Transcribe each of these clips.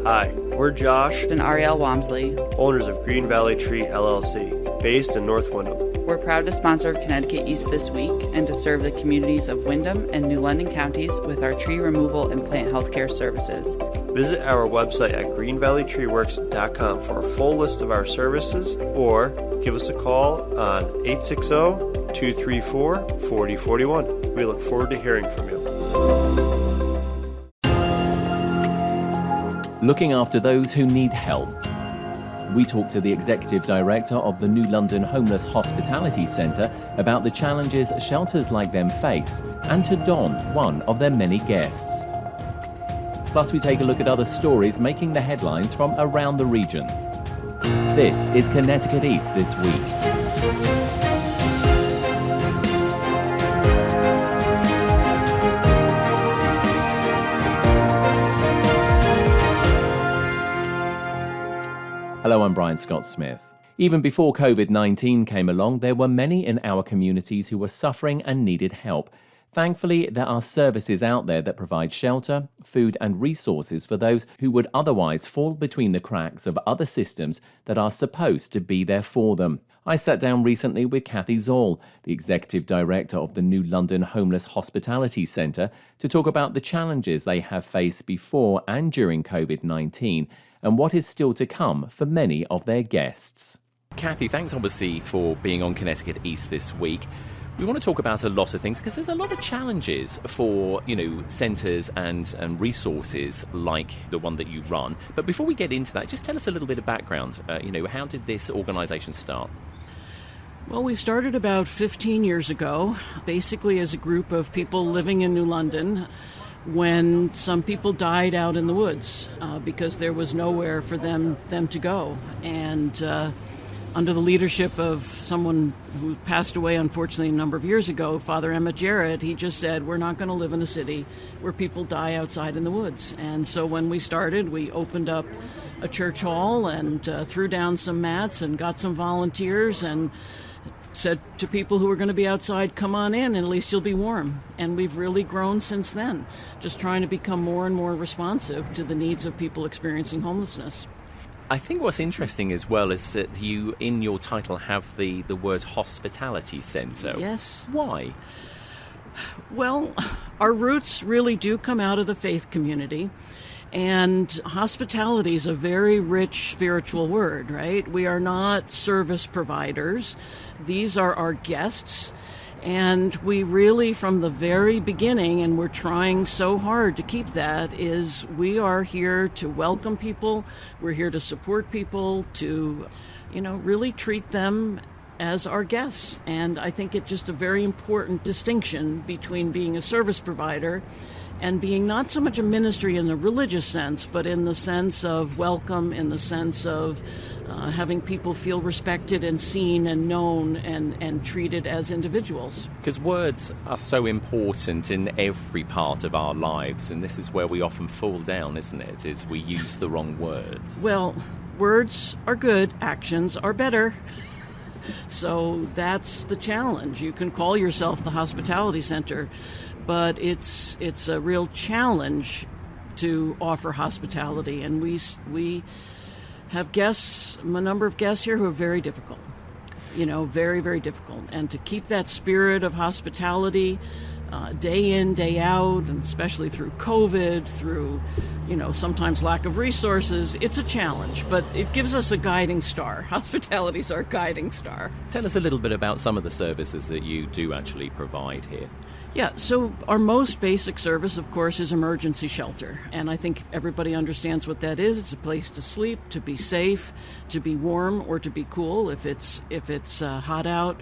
Hi, we're Josh and Ariel Wamsley, owners of Green Valley Tree LLC, based in North Windham. We're proud to sponsor Connecticut East this week and to serve the communities of Windham and New London counties with our tree removal and plant healthcare services. Visit our website at greenvalleytreeworks.com for a full list of our services, or give us a call on 860-234-4041. We look forward to hearing from you. Looking after those who need help. We talked to the Executive Director of the New London Homeless Hospitality Centre about the challenges shelters like them face, and to Don, one of their many guests. Plus, we take a look at other stories making the headlines from around the region. This is Connecticut East This Week. Hello, I'm Brian Scott Smith. Even before COVID-19 came along, there were many in our communities who were suffering and needed help. Thankfully, there are services out there that provide shelter, food and resources for those who would otherwise fall between the cracks of other systems that are supposed to be there for them. I sat down recently with Kathy Zoll, the Executive Director of the New London Homeless Hospitality Centre, to talk about the challenges they have faced before and during COVID-19 and what is still to come for many of their guests. Kathy, thanks obviously for being on Connecticut East this week. We want to talk about a lot of things because there's a lot of challenges for, centres and resources like the one that you run. But before we get into that, just tell us a little bit of background. How did this organisation start? Well, we started about 15 years ago, basically as a group of people living in New London, when some people died out in the woods because there was nowhere for them to go. And under the leadership of someone who passed away, unfortunately, a number of years ago, Father Emmett Jarrett, he just said, we're not going to live in a city where people die outside in the woods. And so when we started, we opened up a church hall and threw down some mats and got some volunteers and said to people who were going to be outside, come on in and at least you'll be warm. And we've really grown since then, just trying to become more and more responsive to the needs of people experiencing homelessness. I think what's interesting as well is that you, in your title, have the word hospitality centre. Yes. Why? Well, our roots really do come out of the faith community. And hospitality is a very rich spiritual word, right? We are not service providers. These are our guests. And we really, from the very beginning, and we're trying so hard to keep that, is we are here to welcome people. We're here to support people, to, really treat them as our guests. And I think it's just a very important distinction between being a service provider and being not so much a ministry in the religious sense, but in the sense of welcome, in the sense of having people feel respected and seen and known and treated as individuals. Because words are so important in every part of our lives, and this is where we often fall down, isn't it? Is we use the wrong words. Well, words are good, actions are better. So that's the challenge. You can call yourself the Hospitality Center, but it's a real challenge to offer hospitality. And we have guests, a number of guests here who are very difficult, very, very difficult. And to keep that spirit of hospitality day in, day out, and especially through COVID, through, sometimes lack of resources, it's a challenge, but it gives us a guiding star. Hospitality is our guiding star. Tell us a little bit about some of the services that you do actually provide here. Yeah, so our most basic service, of course, is emergency shelter. And I think everybody understands what that is. It's a place to sleep, to be safe, to be warm, or to be cool if it's hot out.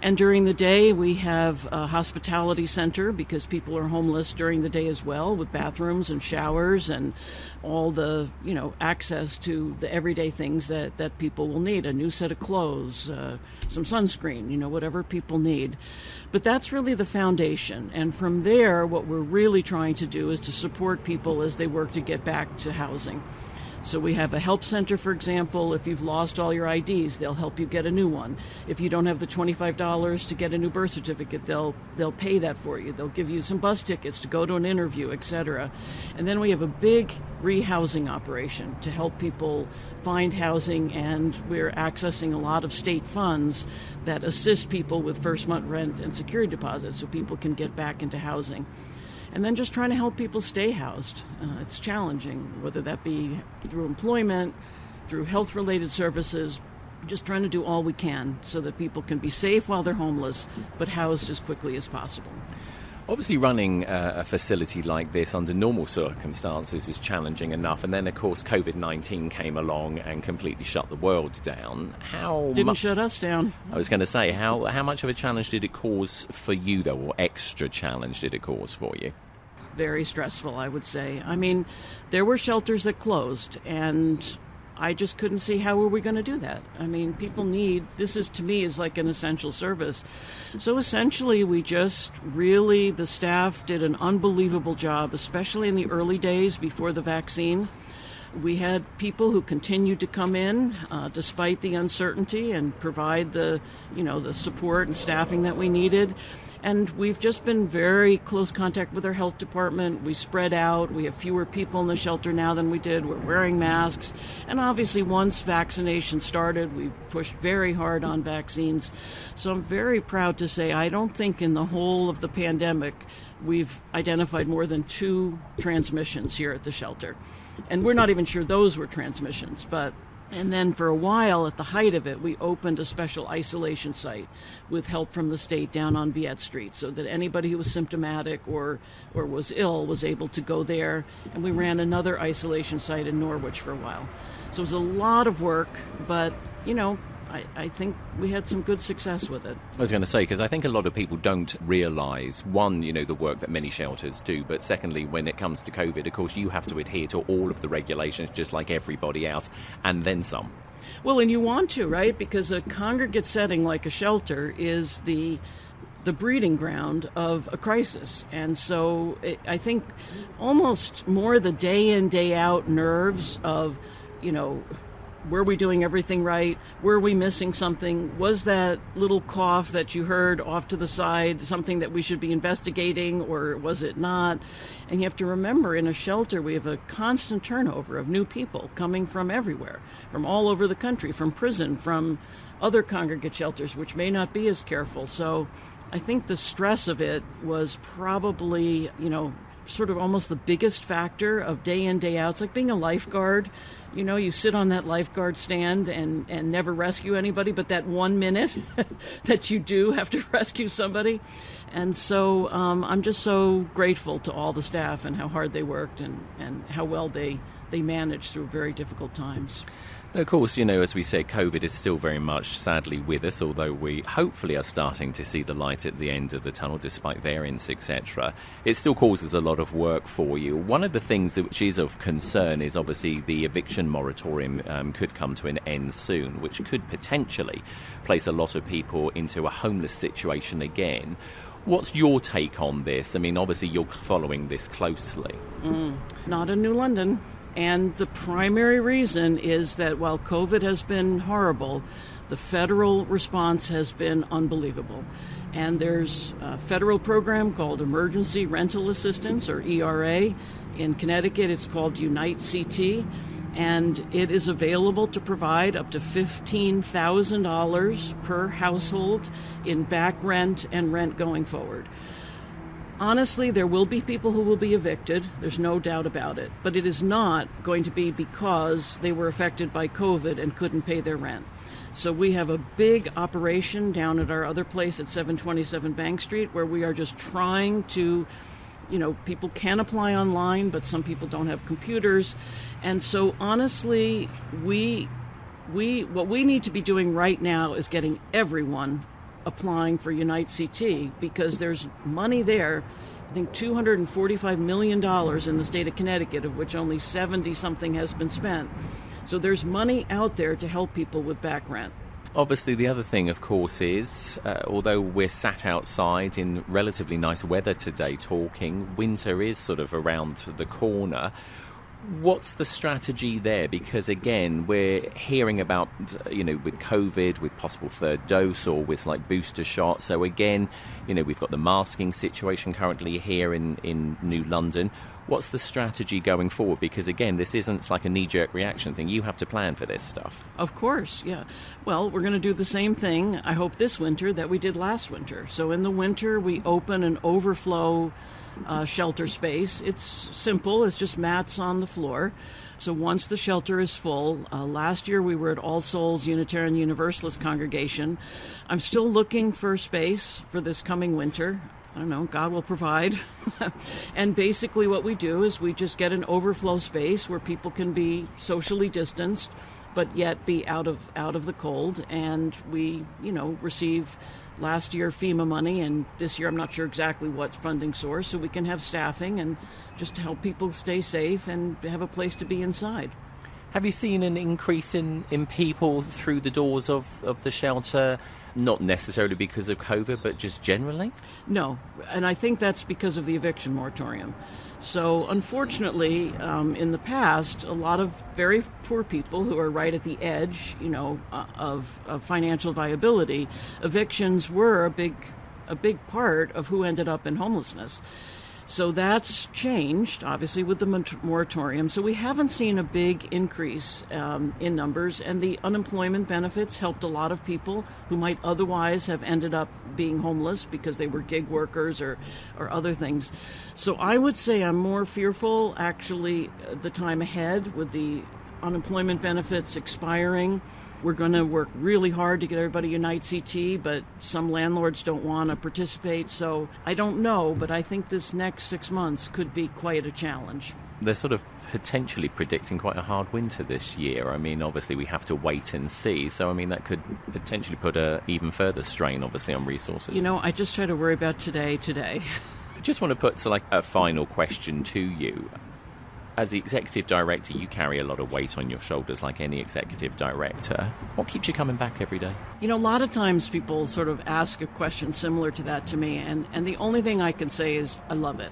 And during the day, we have a hospitality center because people are homeless during the day as well, with bathrooms and showers and all the, access to the everyday things that people will need. A new set of clothes, some sunscreen, whatever people need. But that's really the foundation. And from there, what we're really trying to do is to support people as they work to get back to housing. So we have a help center, for example. If you've lost all your IDs, they'll help you get a new one. If you don't have the $25 to get a new birth certificate, they'll pay that for you. They'll give you some bus tickets to go to an interview, etc. And then we have a big rehousing operation to help people find housing, and we're accessing a lot of state funds that assist people with first month rent and security deposits so people can get back into housing. And then just trying to help people stay housed. It's challenging, whether that be through employment, through health-related services, just trying to do all we can so that people can be safe while they're homeless, but housed as quickly as possible. Obviously, running a facility like this under normal circumstances is challenging enough. And then, of course, COVID-19 came along and completely shut the world down. Didn't shut us down. I was going to say, how much of a challenge did it cause for you, though, or extra challenge did it cause for you? Very stressful, I would say. I mean, there were shelters that closed, and I just couldn't see how were we going to do that. I mean, people to me is like an essential service. So essentially the staff did an unbelievable job, especially in the early days before the vaccine. We had people who continued to come in despite the uncertainty and provide the support and staffing that we needed. And we've just been very close contact with our health department. We spread out. We have fewer people in the shelter now than we did. We're wearing masks. And obviously, once vaccination started, we pushed very hard on vaccines. So I'm very proud to say I don't think in the whole of the pandemic we've identified more than 2 transmissions here at the shelter. And we're not even sure those were transmissions, and then for a while, at the height of it, we opened a special isolation site with help from the state down on Viette Street so that anybody who was symptomatic or was ill was able to go there. And we ran another isolation site in Norwich for a while. So it was a lot of work, but, I think we had some good success with it. I was going to say, because I think a lot of people don't realise, one, the work that many shelters do, but secondly, when it comes to COVID, of course, you have to adhere to all of the regulations just like everybody else, and then some. Well, and you want to, right? Because a congregate setting like a shelter is the breeding ground of a crisis. And so I think almost more the day in, day out nerves of, were we doing everything right? Were we missing something? Was that little cough that you heard off to the side something that we should be investigating, or was it not? And you have to remember, in a shelter, we have a constant turnover of new people coming from everywhere, from all over the country, from prison, from other congregate shelters, which may not be as careful. So I think the stress of it was probably, sort of almost the biggest factor of day in, day out. It's like being a lifeguard. You sit on that lifeguard stand and never rescue anybody, but that 1 minute that you do have to rescue somebody. And so I'm just so grateful to all the staff and how hard they worked and how well they managed through very difficult times. Of course, as we said, COVID is still very much, sadly, with us, although we hopefully are starting to see the light at the end of the tunnel, despite variants, etc. It still causes a lot of work for you. One of the things which is of concern is obviously the eviction moratorium could come to an end soon, which could potentially place a lot of people into a homeless situation again. What's your take on this? I mean, obviously, you're following this closely. Not in New London. And the primary reason is that while COVID has been horrible, the federal response has been unbelievable. And there's a federal program called Emergency Rental Assistance, or ERA. In Connecticut, it's called Unite CT. And it is available to provide up to $15,000 per household in back rent and rent going forward. Honestly, there will be people who will be evicted. There's no doubt about it. But it is not going to be because they were affected by COVID and couldn't pay their rent. So we have a big operation down at our other place at 727 Bank Street where we are just trying to, people can apply online, but some people don't have computers. And so honestly, what we need to be doing right now is getting everyone applying for Unite CT, because there's money there. I think $245 million in the state of Connecticut, of which only 70-something has been spent. So there's money out there to help people with back rent. Obviously, the other thing, of course, is although we're sat outside in relatively nice weather today talking, winter is sort of around the corner. What's the strategy there? Because, again, we're hearing about, with COVID, with possible third dose or with, booster shots. So, again, we've got the masking situation currently here in New London. What's the strategy going forward? Because, again, this isn't like a knee-jerk reaction thing. You have to plan for this stuff. Of course, yeah. Well, we're going to do the same thing, I hope, this winter that we did last winter. So in the winter, we open an overflow shelter space. It's simple. It's just mats on the floor. So once the shelter is full, last year we were at All Souls Unitarian Universalist Congregation. I'm still looking for space for this coming winter. I don't know, God will provide. And basically what we do is we just get an overflow space where people can be socially distanced, but yet be out of the cold. And we, receive last year FEMA money, and this year I'm not sure exactly what funding source, so we can have staffing and just help people stay safe and have a place to be inside. Have you seen an increase in people through the doors of the shelter? Not necessarily because of COVID, but just generally? No, and I think that's because of the eviction moratorium. So unfortunately, in the past, a lot of very poor people who are right at the edge, of financial viability, evictions were a big part of who ended up in homelessness. So that's changed, obviously, with the moratorium. So we haven't seen a big increase in numbers, and the unemployment benefits helped a lot of people who might otherwise have ended up being homeless because they were gig workers or other things. So I would say I'm more fearful, actually, the time ahead with the unemployment benefits expiring. We're going to work really hard to get everybody Unite CT, but some landlords don't want to participate. So I don't know, but I think this next 6 months could be quite a challenge. They're sort of potentially predicting quite a hard winter this year. I mean, obviously we have to wait and see. So, I mean, that could potentially put a even further strain, obviously, on resources. I just try to worry about today. I just want to put a final question to you. As the executive director, you carry a lot of weight on your shoulders like any executive director. What keeps you coming back every day? A lot of times people sort of ask a question similar to that to me, and the only thing I can say is I love it.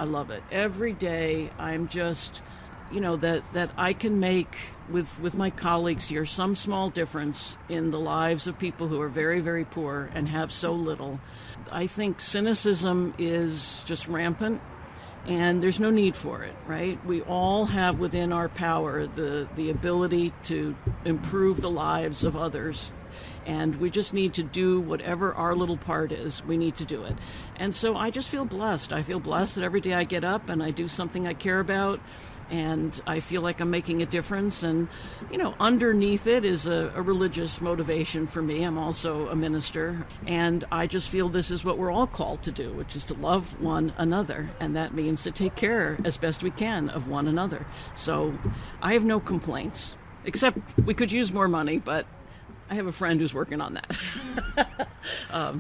I love it. Every day I'm just, that I can make with my colleagues here some small difference in the lives of people who are very, very poor and have so little. I think cynicism is just rampant. And there's no need for it, right? We all have within our power the ability to improve the lives of others. And we just need to do whatever our little part is. We need to do it. And so I just feel blessed. I feel blessed that every day I get up and I do something I care about. And I feel like I'm making a difference. And, underneath it is a religious motivation for me. I'm also a minister. And I just feel this is what we're all called to do, which is to love one another. And that means to take care as best we can of one another. So I have no complaints, except we could use more money, but I have a friend who's working on that.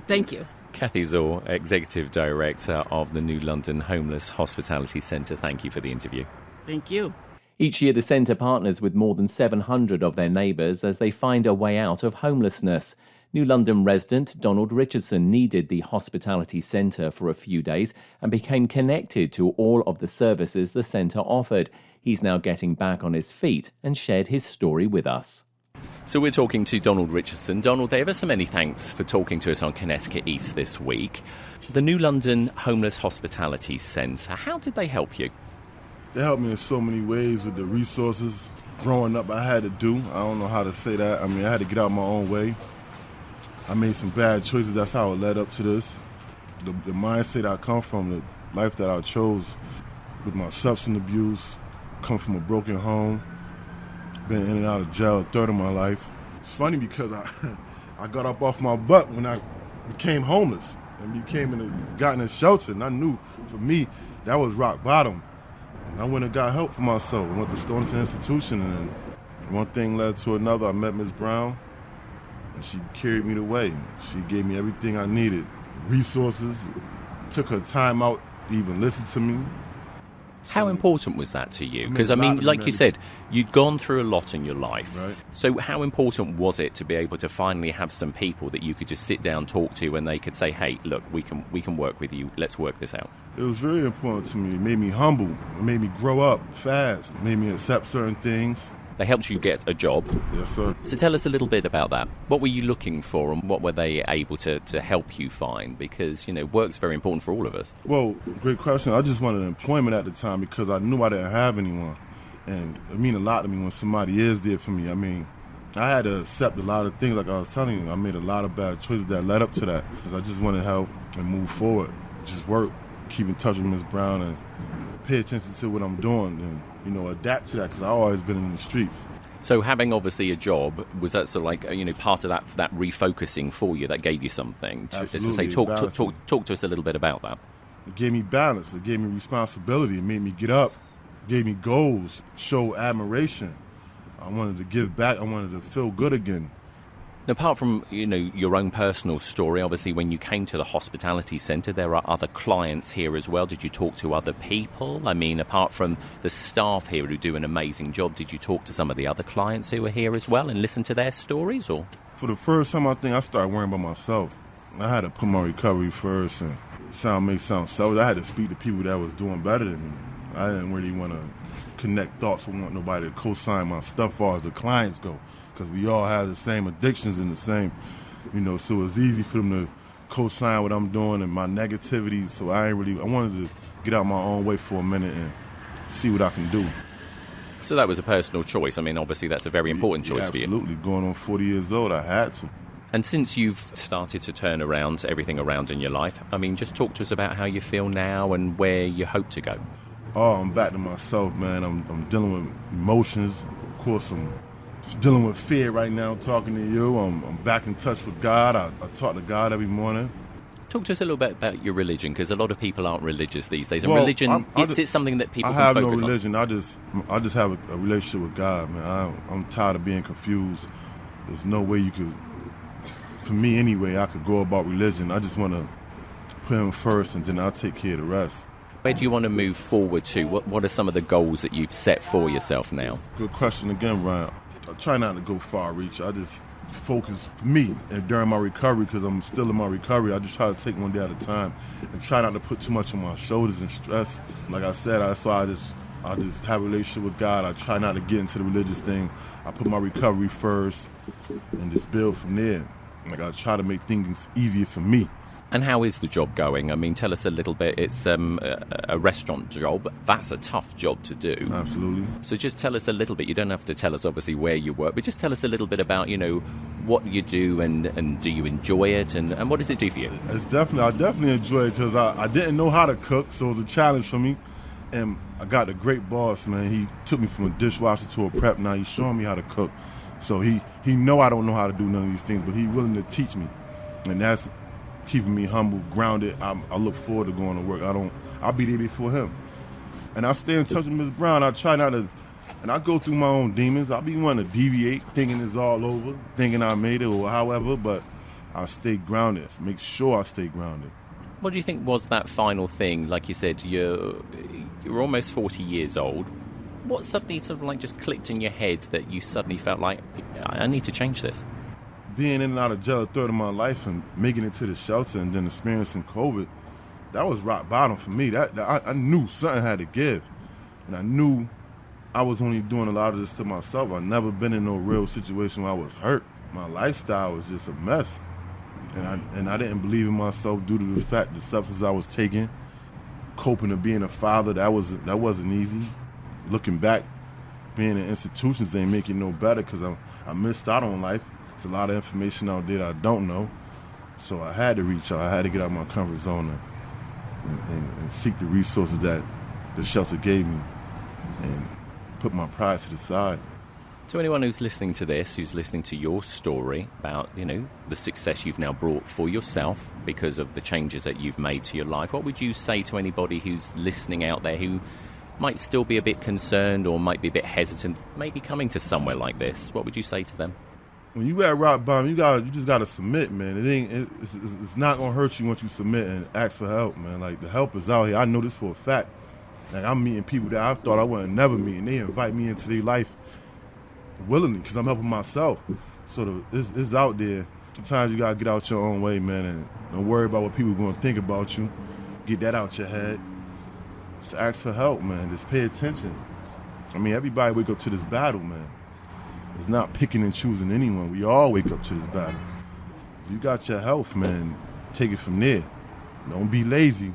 Thank you. Kathy Zor, Executive Director of the New London Homeless Hospitality Centre. Thank you for the interview. Thank you. Each year, the centre partners with more than 700 of their neighbours as they find a way out of homelessness. New London resident Donald Richardson needed the hospitality centre for a few days and became connected to all of the services the centre offered. He's now getting back on his feet and shared his story with us. So we're talking to Donald Richardson. Donald, ever so many thanks for talking to us on Connecticut East this week. The New London Homeless Hospitality Centre, how did they help you? They helped me in so many ways with the resources. Growing up, I had to do. I don't know how to say that. I mean, I had to get out my own way. I made some bad choices. That's how it led up to this. The mindset I come from, the life that I chose with my substance abuse, come from a broken home, been in and out of jail a third of my life. It's funny because I got up off my butt when I became homeless and got in a shelter. And I knew, for me, that was rock bottom. And I went and got help for myself. I went to Stonington Institution, and one thing led to another. I met Ms. Brown, and she carried me the way. She gave me everything I needed, resources, took her time out to even listen to me. How important was that to you? Because, I mean, like you said, you'd gone through a lot in your life. Right. So how important was it to be able to finally have some people that you could just sit down, talk to, and they could say, hey, look, we can work with you. Let's work this out. It was very important to me. It made me humble. It made me grow up fast. It made me accept certain things. They helped you get a job. Yes, sir. So tell us a little bit about that. What were you looking for and what were they able to help you find? Because, work's very important for all of us. Well, great question. I just wanted employment at the time because I knew I didn't have anyone. And it mean a lot to me when somebody is there for me. I mean, I had to accept a lot of things, like I was telling you. I made a lot of bad choices that led up to that. Because I just wanted to help and move forward. Just work, keep in touch with Ms. Brown, and pay attention to what I'm doing and, adapt to that because I've always been in the streets. So having obviously a job, was that sort of like, part of that refocusing for you that gave you something? Absolutely. Talk to us a little bit about that. It gave me balance. It gave me responsibility. It made me get up. It gave me goals, show admiration. I wanted to give back. I wanted to feel good again. Apart from, your own personal story, obviously when you came to the hospitality centre, there are other clients here as well. Did you talk to other people? I mean, apart from the staff here who do an amazing job, did you talk to some of the other clients who were here as well and listen to their stories? Or for the first time, I think I started worrying about myself. I had to put my recovery first and make sound selfish. I had to speak to people that was doing better than me. I didn't really want to connect thoughts. I want nobody to co-sign my stuff as far as the clients go. Because we all have the same addictions and the same, so it was easy for them to co-sign what I'm doing and my negativity. So I wanted to get out my own way for a minute and see what I can do. So that was a personal choice. I mean, obviously that's a very important choice for you. Absolutely. Going on 40 years old, I had to. And since you've started to turn around everything around in your life, I mean, just talk to us about how you feel now and where you hope to go. Oh, I'm back to myself, man. I'm dealing with emotions. Of course, I'm dealing with fear right now, talking to you. I'm back in touch with God. I talk to God every morning. Talk to us a little bit about your religion, because a lot of people aren't religious these days. And well, religion, it's something that people can focus on. I have no religion. I just have a relationship with God, man. I'm tired of being confused. There's no way you could, for me anyway, I could go about religion. I just want to put Him first, and then I'll take care of the rest. Where do you want to move forward to? What are some of the goals that you've set for yourself now? Good question again, Ryan. I try not to go far reach. I just focus for me and during my recovery, because I'm still in my recovery. I just try to take one day at a time and try not to put too much on my shoulders and stress. Like I said, that's why I just have a relationship with God. I try not to get into the religious thing. I put my recovery first and just build from there. Like I try to make things easier for me. And how is the job going? I mean, tell us a little bit. It's a restaurant job. That's a tough job to do. Absolutely. So just tell us a little bit. You don't have to tell us, obviously, where you work, but just tell us a little bit about, what you do and do you enjoy it and what does it do for you? I definitely enjoy it because I didn't know how to cook, so it was a challenge for me. And I got a great boss, man. He took me from a dishwasher to a prep. Now he's showing me how to cook. So he know I don't know how to do none of these things, but he's willing to teach me. And that's keeping me humble, grounded. I look forward to going to work. I'll be there before him. And I stay in touch with Ms. Brown. I try not to, and I go through my own demons. I'll be wanting to deviate, thinking it's all over, thinking I made it or however, but I stay grounded. Make sure I stay grounded. What do you think was that final thing? Like you said, you're almost 40 years old. What suddenly sort of like just clicked in your head that you suddenly felt like, I need to change this? Being in and out of jail a third of my life and making it to the shelter and then experiencing COVID, that was rock bottom for me. I knew something had to give. And I knew I was only doing a lot of this to myself. I've never been in no real situation where I was hurt. My lifestyle was just a mess. And I didn't believe in myself due to the fact the substance I was taking, coping to being a father, that wasn't easy. Looking back, being in institutions ain't making no better because I missed out on life. There's a lot of information out there that I don't know. So I had to reach out. I had to get out of my comfort zone and seek the resources that the shelter gave me and put my pride to the side. To anyone who's listening to this, who's listening to your story about, the success you've now brought for yourself because of the changes that you've made to your life, what would you say to anybody who's listening out there who might still be a bit concerned or might be a bit hesitant, maybe coming to somewhere like this? What would you say to them? When you at rock bottom, you just gotta submit, man. It's not gonna hurt you once you submit and ask for help, man. Like the help is out here. I know this for a fact. Like I'm meeting people that I thought I wouldn't never meet, and they invite me into their life willingly because I'm helping myself. So it's out there. Sometimes you gotta get out your own way, man, and don't worry about what people are gonna think about you. Get that out your head. Just ask for help, man. Just pay attention. I mean, everybody wake up to this battle, man. It's not picking and choosing anyone. We all wake up to this battle. If you got your health, man, take it from there. Don't be lazy.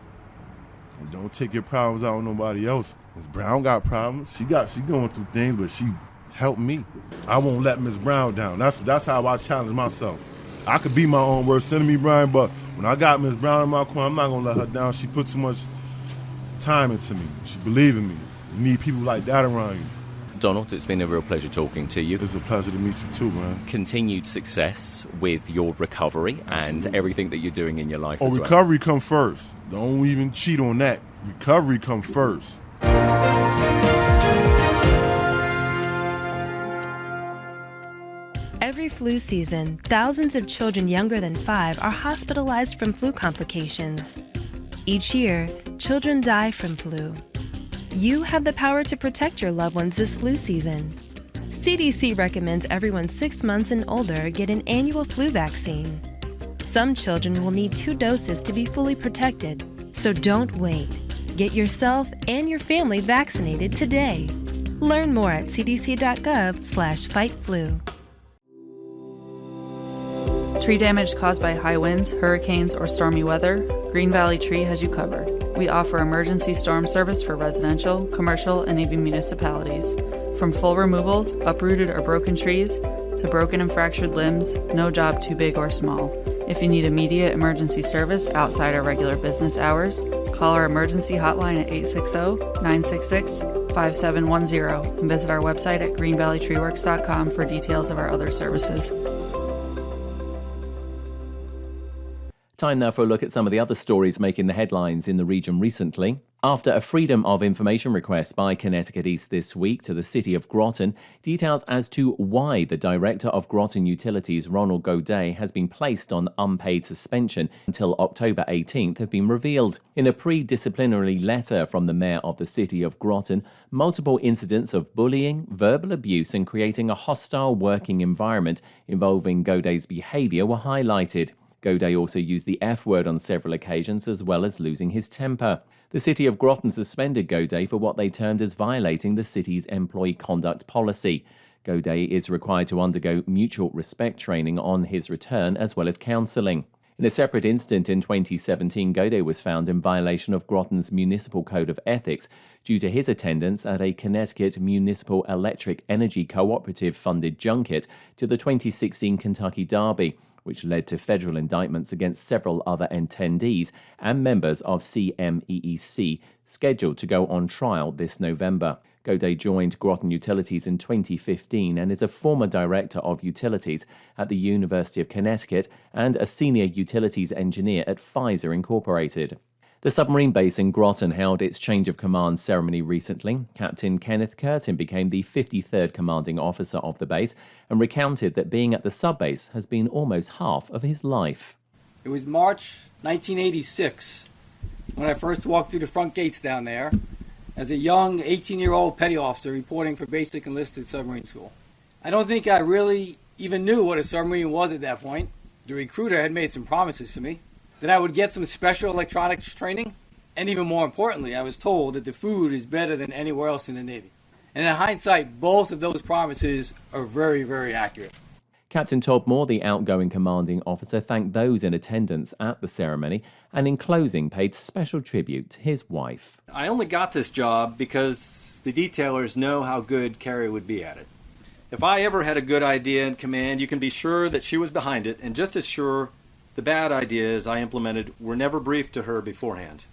And don't take your problems out on nobody else. Miss Brown got problems. She going through things, but she helped me. I won't let Miss Brown down. That's how I challenge myself. I could be my own worst enemy, Brian, but when I got Miss Brown in my corner, I'm not gonna let her down. She put too much time into me. She believed in me. You need people like that around you. Donald, it's been a real pleasure talking to you. It's a pleasure to meet you too, man. Continued success with your recovery and everything that you're doing in your life as well. Recovery come first. Don't even cheat on that. Recovery come first. Every flu season, thousands of children younger than 5 are hospitalized from flu complications. Each year, children die from flu. You have the power to protect your loved ones this flu season. CDC recommends everyone 6 months and older get an annual flu vaccine. Some children will need 2 doses to be fully protected, so don't wait. Get yourself and your family vaccinated today. Learn more at cdc.gov/fightflu. Tree damage caused by high winds, hurricanes, or stormy weather, Green Valley Tree has you covered. We offer emergency storm service for residential, commercial, and even municipalities. From full removals, uprooted or broken trees, to broken and fractured limbs, no job too big or small. If you need immediate emergency service outside our regular business hours, call our emergency hotline at 860-966-5710 and visit our website at greenvalleytreeworks.com for details of our other services. Time now for a look at some of the other stories making the headlines in the region recently. After a Freedom of Information request by Connecticut East this week to the city of Groton, details as to why the director of Groton Utilities, Ronald Godet, has been placed on unpaid suspension until October 18th have been revealed. In a pre-disciplinary letter from the mayor of the city of Groton, multiple incidents of bullying, verbal abuse, and creating a hostile working environment involving Godet's behavior were highlighted. Godet also used the F word on several occasions, as well as losing his temper. The city of Groton suspended Godet for what they termed as violating the city's employee conduct policy. Godet is required to undergo mutual respect training on his return, as well as counselling. In a separate incident in 2017, Godet was found in violation of Groton's Municipal Code of Ethics due to his attendance at a Connecticut Municipal Electric Energy Cooperative-funded junket to the 2016 Kentucky Derby, which led to federal indictments against several other attendees and members of CMEEC, scheduled to go on trial this November. Godet joined Groton Utilities in 2015 and is a former director of utilities at the University of Connecticut and a senior utilities engineer at Pfizer Incorporated. The submarine base in Groton held its change of command ceremony recently. Captain Kenneth Curtin became the 53rd commanding officer of the base and recounted that being at the subbase has been almost half of his life. It was March 1986 when I first walked through the front gates down there as a young 18-year-old petty officer reporting for basic enlisted submarine school. I don't think I really even knew what a submarine was at that point. The recruiter had made some promises to me that I would get some special electronics training, and even more importantly, I was told that the food is better than anywhere else in the Navy. And in hindsight, both of those promises are very, very accurate. Captain Todd Moore, the outgoing commanding officer, thanked those in attendance at the ceremony and in closing paid special tribute to his wife. I only got this job because the detailers know how good Carrie would be at it. If I ever had a good idea in command, you can be sure that she was behind it, and just as sure the bad ideas I implemented were never briefed to her beforehand.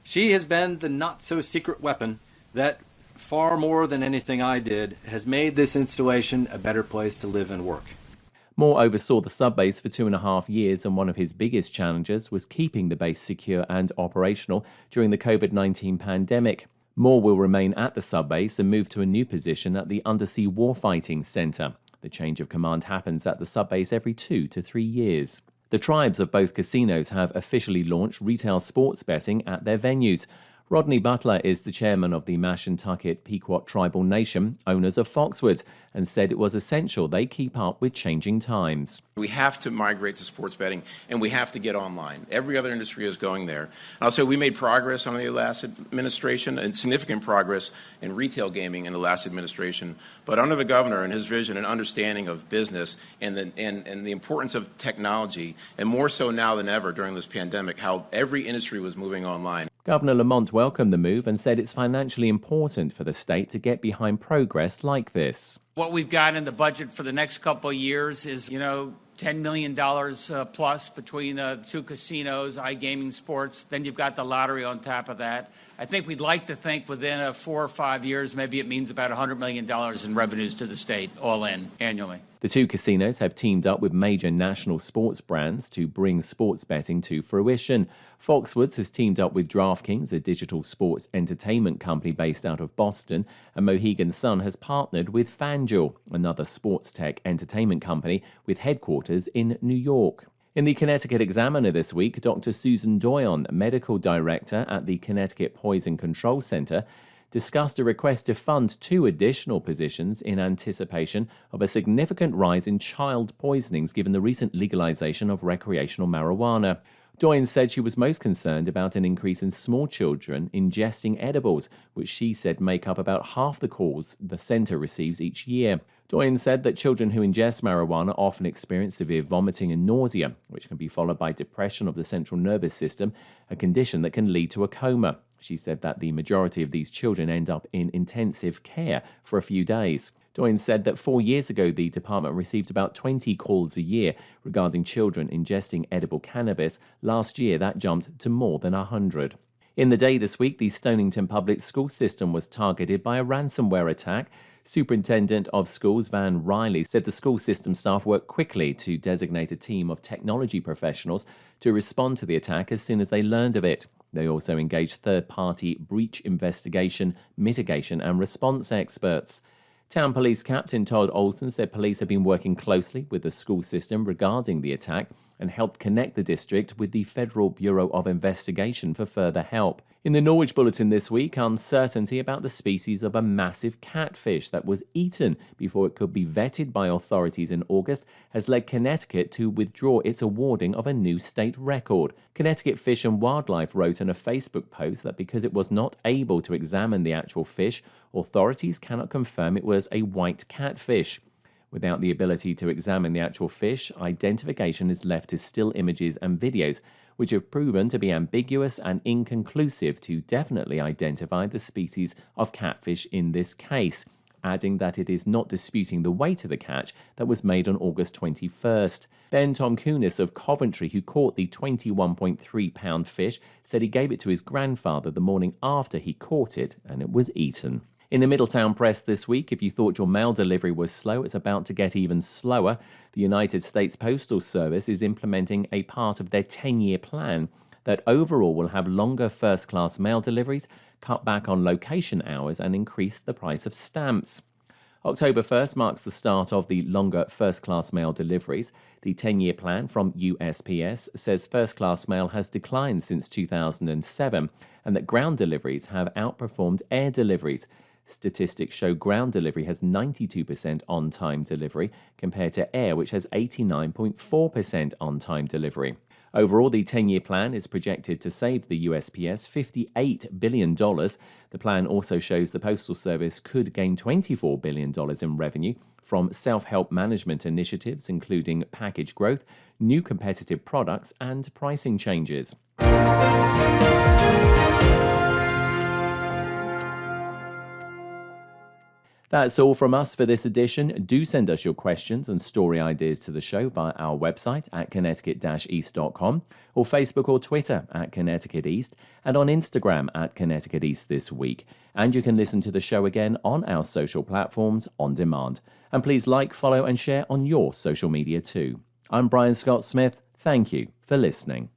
She has been the not-so-secret weapon that, far more than anything I did, has made this installation a better place to live and work. Moore oversaw the subbase for 2.5 years, and one of his biggest challenges was keeping the base secure and operational during the COVID-19 pandemic. Moore will remain at the subbase and move to a new position at the Undersea Warfighting Centre. The change of command happens at the subbase every 2 to 3 years. The tribes of both casinos have officially launched retail sports betting at their venues. Rodney Butler is the chairman of the Mashantucket Pequot Tribal Nation, owners of Foxwoods, and said it was essential they keep up with changing times. We have to migrate to sports betting, and we have to get online. Every other industry is going there. And I'll say we made progress on the last administration, and significant progress in retail gaming in the last administration. But under the governor and his vision and understanding of business and the importance of technology, and more so now than ever during this pandemic, how every industry was moving online. Governor Lamont welcomed the move and said it's financially important for the state to get behind progress like this. What we've got in the budget for the next couple of years is, $10 million plus between the two casinos, iGaming sports. Then you've got the lottery on top of that. I think we'd like to think within 4 or 5 years, maybe it means about $100 million in revenues to the state, all in, annually. The two casinos have teamed up with major national sports brands to bring sports betting to fruition. Foxwoods has teamed up with DraftKings, a digital sports entertainment company based out of Boston, and Mohegan Sun has partnered with FanDuel, another sports tech entertainment company with headquarters in New York. In the Connecticut Examiner this week, Dr. Susan Doyon, medical director at the Connecticut Poison Control Center, discussed a request to fund 2 additional positions in anticipation of a significant rise in child poisonings given the recent legalization of recreational marijuana. Doyen said she was most concerned about an increase in small children ingesting edibles, which she said make up about half the calls the center receives each year. Doyen said that children who ingest marijuana often experience severe vomiting and nausea, which can be followed by depression of the central nervous system, a condition that can lead to a coma. She said that the majority of these children end up in intensive care for a few days. Doyen said that 4 years ago, the department received about 20 calls a year regarding children ingesting edible cannabis. Last year, that jumped to more than 100. In the day this week, the Stonington Public School System was targeted by a ransomware attack. Superintendent of Schools Van Riley said the school system staff worked quickly to designate a team of technology professionals to respond to the attack as soon as they learned of it. They also engaged third-party breach investigation, mitigation and response experts. Town Police Captain Todd Olson said police have been working closely with the school system regarding the attack and helped connect the district with the Federal Bureau of Investigation for further help. In the Norwich Bulletin this week, uncertainty about the species of a massive catfish that was eaten before it could be vetted by authorities in August has led Connecticut to withdraw its awarding of a new state record. Connecticut Fish and Wildlife wrote in a Facebook post that because it was not able to examine the actual fish, authorities cannot confirm it was a white catfish. Without the ability to examine the actual fish, identification is left to still images and videos, which have proven to be ambiguous and inconclusive to definitely identify the species of catfish in this case, adding that it is not disputing the weight of the catch that was made on August 21st. Ben Tomkunis of Coventry, who caught the 21.3-pound fish, said he gave it to his grandfather the morning after he caught it, and it was eaten. In the Middletown Press this week, if you thought your mail delivery was slow, it's about to get even slower. The United States Postal Service is implementing a part of their 10-year plan that overall will have longer first-class mail deliveries, cut back on location hours, and increase the price of stamps. October 1st marks the start of the longer first-class mail deliveries. The 10-year plan from USPS says first-class mail has declined since 2007 and that ground deliveries have outperformed air deliveries. Statistics show ground delivery has 92% on-time delivery compared to air, which has 89.4% on-time delivery. Overall, the 10-year plan is projected to save the USPS $58 billion. The plan also shows the Postal Service could gain $24 billion in revenue from self-help management initiatives, including package growth, new competitive products, and pricing changes. That's all from us for this edition. Do send us your questions and story ideas to the show via our website at connecticut-east.com or Facebook or Twitter at Connecticut East and on Instagram at Connecticut East This Week. And you can listen to the show again on our social platforms on demand. And please like, follow and share on your social media too. I'm Brian Scott Smith. Thank you for listening.